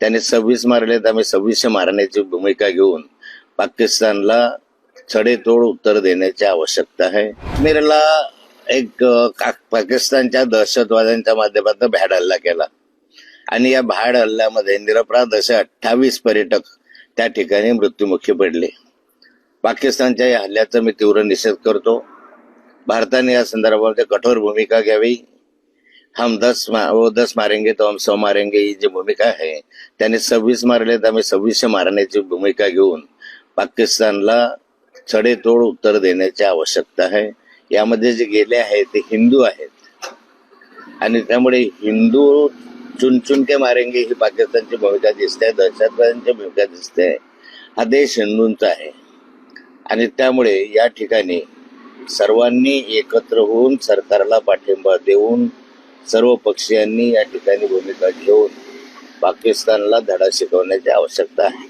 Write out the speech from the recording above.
त्याने 26 मारले तर आम्ही 26 मारण्याची भूमिका घेऊन पाकिस्तानला सडेतोड उत्तर देण्याची आवश्यकता आहे. काश्मीरला एक पाकिस्तानच्या दहशतवाद्यांच्या माध्यमातून भ्याड हल्ला केला आणि या भ्याड हल्ल्यामध्ये निरपराध असे 28 पर्यटक त्या ठिकाणी मृत्युमुखी पडले. पाकिस्तानच्या या हल्ल्याचा मी तीव्र निषेध करतो. भारताने या संदर्भामध्ये कठोर भूमिका घ्यावी. हम 10 मारेंगे तो हम 100 मारेंगे ही जी भूमिका आहे त्याने 26 मारले तर आम्ही 26 मारण्याची भूमिका घेऊन पाकिस्तानला सडेतोड उत्तर देण्याची आवश्यकता आहे. यामध्ये जे गेले आहेत ते हिंदू आहेत आणि त्यामुळे हिंदू चुन के मारेंगे ही पाकिस्तानची भूमिका दिसते, दहशतवाद्यांची भूमिका दिसते. हा देश हिंदूंचा आहे आणि त्यामुळे या ठिकाणी सर्वांनी एकत्र होऊन सरकारला पाठिंबा देऊन सर्व पक्षीयांनी या ठिकाणी भूमिका घेऊन पाकिस्तानला धडा शिकवण्याची आवश्यकता आहे.